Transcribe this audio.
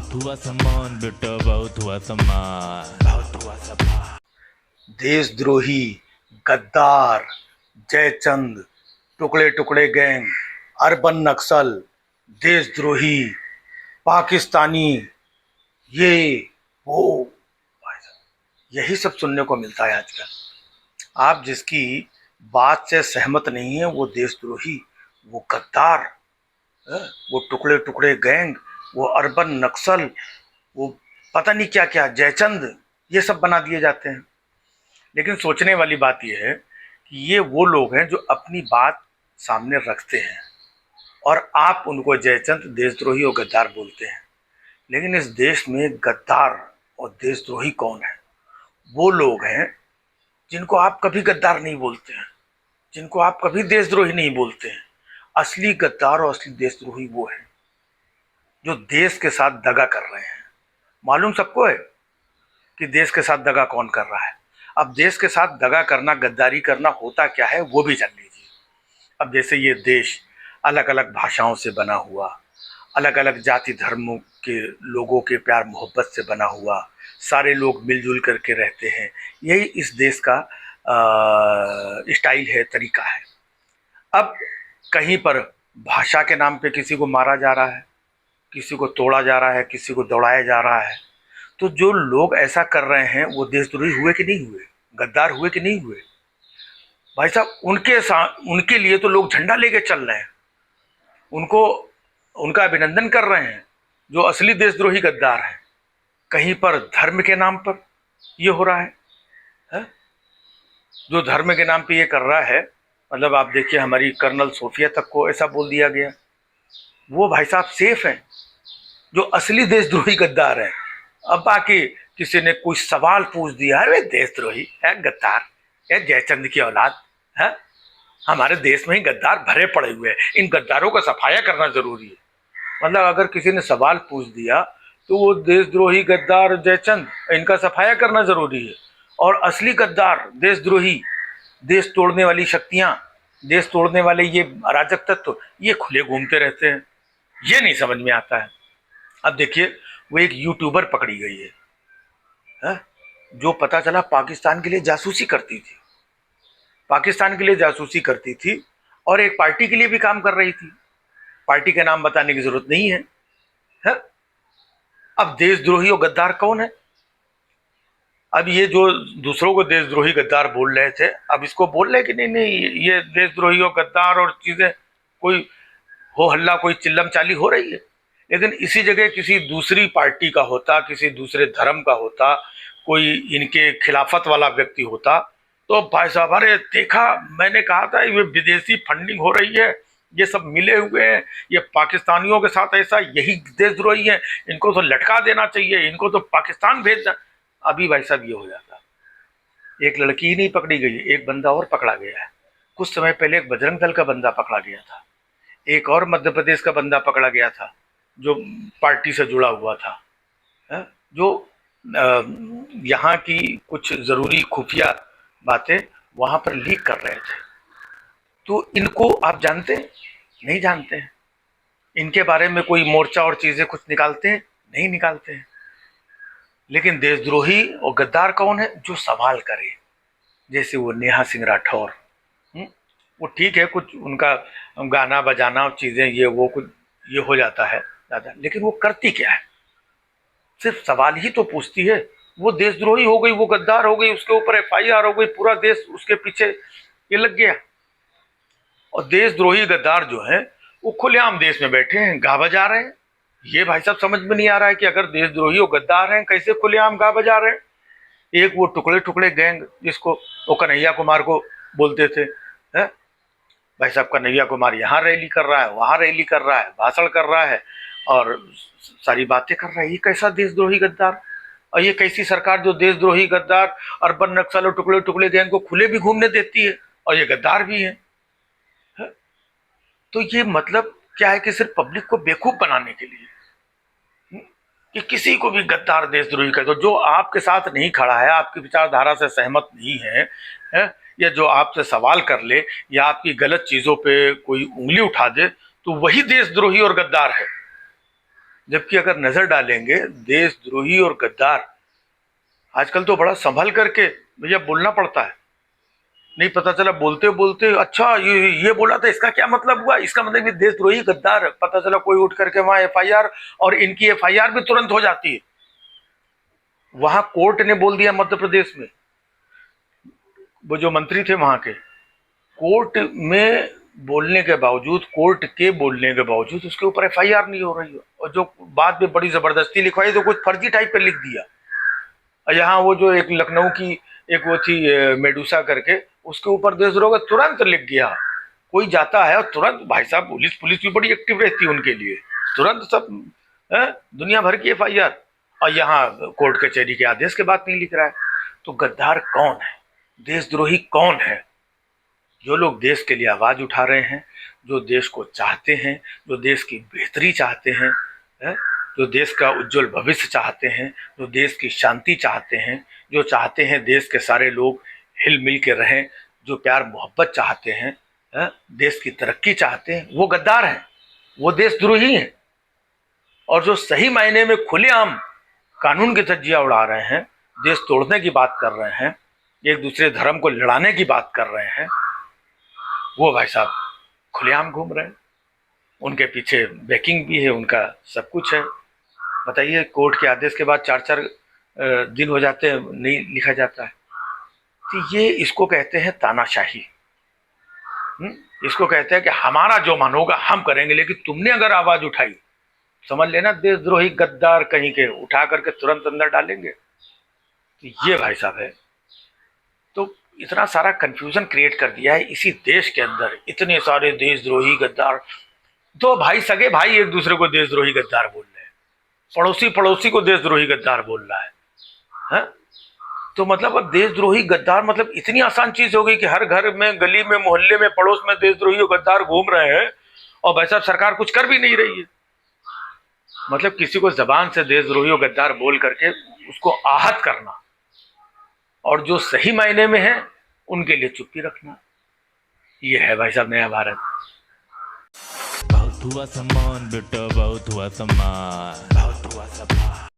बहुत हुआ सम्मान बेटा, बहुत हुआ सम्मान, बहुत हुआ सम्मान। देशद्रोही, गद्दार, जयचंद, टुकड़े टुकड़े गैंग, अर्बन नक्सल, देशद्रोही, पाकिस्तानी, ये वो, यही सब सुनने को मिलता है आजकल। आप जिसकी बात से सहमत नहीं है वो देशद्रोही, वो गद्दार, वो टुकड़े टुकड़े गैंग, वो अर्बन नक्सल, वो पता नहीं क्या क्या, जयचंद, ये सब बना दिए जाते हैं। लेकिन सोचने वाली बात यह है कि ये वो लोग हैं जो अपनी बात सामने रखते हैं और आप उनको जयचंद, देशद्रोही और गद्दार बोलते हैं। लेकिन इस देश में गद्दार और देशद्रोही कौन है? वो लोग हैं जिनको आप कभी गद्दार नहीं बोलते हैं, जिनको आप कभी देशद्रोही नहीं बोलते हैं। असली गद्दार और असली देशद्रोही वो है जो देश के साथ दगा कर रहे हैं। मालूम सबको है कि देश के साथ दगा कौन कर रहा है। अब देश के साथ दगा करना, गद्दारी करना होता क्या है वो भी जान लीजिए। अब जैसे ये देश अलग अलग भाषाओं से बना हुआ, अलग अलग जाति धर्मों के लोगों के प्यार मोहब्बत से बना हुआ, सारे लोग मिलजुल करके रहते हैं, यही इस देश का स्टाइल है, तरीका है। अब कहीं पर भाषा के नाम पे किसी को मारा जा रहा है, किसी को तोड़ा जा रहा है, किसी को दौड़ाया जा रहा है, तो जो लोग ऐसा कर रहे हैं वो देशद्रोही हुए कि नहीं हुए, गद्दार हुए कि नहीं हुए? भाई साहब, उनके साथ, उनके लिए तो लोग झंडा लेके चल रहे हैं, उनको, उनका अभिनंदन कर रहे हैं जो असली देशद्रोही गद्दार है। कहीं पर धर्म के नाम पर ये हो रहा है? जो धर्म के नाम पे ये कर रहा है, मतलब आप देखिए हमारी कर्नल सोफिया तक को ऐसा बोल दिया गया। वो भाई साहब सेफ हैं जो असली देशद्रोही गद्दार हैं। अब बाकी किसी ने कुछ सवाल पूछ दिया, अरे देशद्रोही है, गद्दार है, जयचंद की औलाद है, हमारे देश में ही गद्दार भरे पड़े हुए हैं, इन गद्दारों का सफाया करना जरूरी है। मतलब अगर किसी ने सवाल पूछ दिया तो वो देशद्रोही, गद्दार, जयचंद, इनका सफाया करना जरूरी है। और असली गद्दार, देशद्रोही, देश तोड़ने वाली शक्तियां, देश तोड़ने वाले ये अराजक तत्व, ये खुले घूमते रहते हैं। ये नहीं समझ में आता है। अब देखिए, वो एक यूट्यूबर पकड़ी गई है, जो पता चला पाकिस्तान के लिए जासूसी करती थी, पाकिस्तान के लिए जासूसी करती थी और एक पार्टी के लिए भी काम कर रही थी। पार्टी के नाम बताने की जरूरत नहीं है? अब देशद्रोही और गद्दार कौन है? अब ये जो दूसरों को देशद्रोही गद्दार बोल रहे थे, अब इसको बोल रहे कि नहीं नहीं ये देशद्रोही और गद्दार और चीजें, कोई हो हल्ला, कोई चिल्लम चाली हो रही है। लेकिन इसी जगह किसी दूसरी पार्टी का होता, किसी दूसरे धर्म का होता, कोई इनके खिलाफत वाला व्यक्ति होता, तो भाई साहब, अरे देखा, मैंने कहा था ये विदेशी फंडिंग हो रही है, ये सब मिले हुए हैं, ये पाकिस्तानियों के साथ ऐसा, यही देशद्रोही है, इनको तो लटका देना चाहिए, इनको तो पाकिस्तान भेजना। अभी भाई साहब ये हो जाता। एक लड़की ही नहीं पकड़ी गई, एक बंदा और पकड़ा गया है। कुछ समय पहले एक बजरंग दल का बंदा पकड़ा गया था, एक और मध्य प्रदेश का बंदा पकड़ा गया था जो पार्टी से जुड़ा हुआ था, जो यहाँ की कुछ जरूरी खुफिया बातें वहां पर लीक कर रहे थे। तो इनको आप जानते हैं? नहीं जानते हैं। इनके बारे में कोई मोर्चा और चीजें कुछ निकालते हैं? नहीं निकालते हैं। लेकिन देशद्रोही और गद्दार कौन है? जो सवाल करे, जैसे वो नेहा सिंह राठौर। वो ठीक है, कुछ उनका गाना बजाना और चीजें ये वो कुछ ये हो जाता है ज्यादा, लेकिन वो करती क्या है? सिर्फ सवाल ही तो पूछती है। वो देशद्रोही हो गई, वो गद्दार हो गई, उसके ऊपर एफआईआर हो गई, पूरा देश उसके पीछे ये लग गया। और देशद्रोही गद्दार जो है वो खुलेआम देश में बैठे हैं, गा बजा रहे हैं। ये भाई साहब समझ में नहीं आ रहा है कि अगर देशद्रोही और गद्दार हैं, कैसे खुलेआम गा बजा रहे हैं? एक वो टुकड़े टुकड़े गैंग, जिसको वो कन्हैया कुमार को बोलते थे, है भाई साहब, कन्हैया कुमार यहाँ रैली कर रहा है, वहां रैली कर रहा है, भाषण कर रहा है और सारी बातें कर रहा है। ये कैसा देशद्रोही गद्दार? और ये कैसी सरकार जो देशद्रोही, गद्दार, अर्बन नक्सल और टुकड़े टुकड़े गैंग को खुले भी घूमने देती है और ये गद्दार भी है? तो ये मतलब क्या है कि सिर्फ पब्लिक को बेवकूफ बनाने के लिए कि किसी को भी गद्दार, देशद्रोही कर दो। जो आपके साथ नहीं खड़ा है, आपकी विचारधारा से सहमत नहीं है, या जो आपसे सवाल कर ले या आपकी गलत चीजों पे कोई उंगली उठा दे, तो वही देशद्रोही और गद्दार है। जबकि अगर नजर डालेंगे देशद्रोही और गद्दार आजकल तो बड़ा संभल करके भैया बोलना पड़ता है। नहीं पता चला बोलते बोलते अच्छा ये बोला था, इसका क्या मतलब हुआ, इसका मतलब ये देशद्रोही गद्दार है। पता चला कोई उठ करके वहां एफआईआर, और इनकी एफआईआर भी तुरंत हो जाती है। वहां कोर्ट ने बोल दिया मध्य प्रदेश में, वो जो मंत्री थे वहां के, कोर्ट में बोलने के बावजूद, कोर्ट के बोलने के बावजूद उसके ऊपर एफआईआर नहीं हो रही है। और जो बाद में बड़ी जबरदस्ती लिखवाई तो कुछ फर्जी टाइप पे लिख दिया। और यहाँ वो जो एक लखनऊ की एक वो थी मेडूसा करके, उसके ऊपर देशद्रोह का तुरंत लिख गया। कोई जाता है और तुरंत, भाई साहब पुलिस भी बड़ी एक्टिव रहती है उनके लिए, तुरंत सब दुनिया भर की एफआईआर। और यहाँ कोर्ट कचहरी के आदेश के बाद नहीं लिख रहा है। तो गद्दार कौन है, देशद्रोही कौन है? जो लोग देश के लिए आवाज उठा रहे हैं, जो देश को चाहते हैं, जो देश की बेहतरी चाहते हैं, जो देश का उज्जवल भविष्य चाहते हैं, जो देश की शांति चाहते हैं, जो चाहते हैं देश के सारे लोग हिल मिल के रहें, जो प्यार मोहब्बत चाहते हैं, देश की तरक्की चाहते हैं, वो गद्दार हैं, वो देशद्रोही हैं। और जो सही मायने में खुलेआम कानून की धज्जियां उड़ा रहे हैं, देश तोड़ने की बात कर रहे हैं, एक दूसरे धर्म को लड़ाने की बात कर रहे हैं, वो भाई साहब खुलेआम घूम रहे हैं। उनके पीछे बैकिंग भी है, उनका सब कुछ है। बताइए, कोर्ट के आदेश के बाद 4-4 दिन हो जाते हैं, नहीं लिखा जाता है। तो ये इसको कहते हैं तानाशाही। इसको कहते हैं कि हमारा जो मन होगा हम करेंगे, लेकिन तुमने अगर आवाज उठाई, समझ लेना देशद्रोही गद्दार कहीं के उठा करके तुरंत अंदर डालेंगे। तो ये भाई साहब है। तो इतना सारा कंफ्यूजन क्रिएट कर दिया है इसी देश के अंदर, इतने सारे देशद्रोही गद्दार। दो भाई, सगे भाई एक दूसरे को देशद्रोही गद्दार बोल रहे हैं, पड़ोसी पड़ोसी को देशद्रोही गद्दार बोल रहा है। तो मतलब अब देशद्रोही गद्दार मतलब इतनी आसान चीज हो गई कि हर घर में, गली में, मोहल्ले में, पड़ोस में देशद्रोही और गद्दार घूम रहे हैं, और भाई साहब सरकार कुछ कर भी नहीं रही है। मतलब किसी को जबान से देशद्रोही और गद्दार बोल करके उसको आहत करना, और जो सही मायने में है उनके लिए चुप्पी रखना, ये है भाई साहब नया भारत। बहुत हुआ सम्मान बेटा, बहुत हुआ सम्मान, बहुत हुआ सम्मान।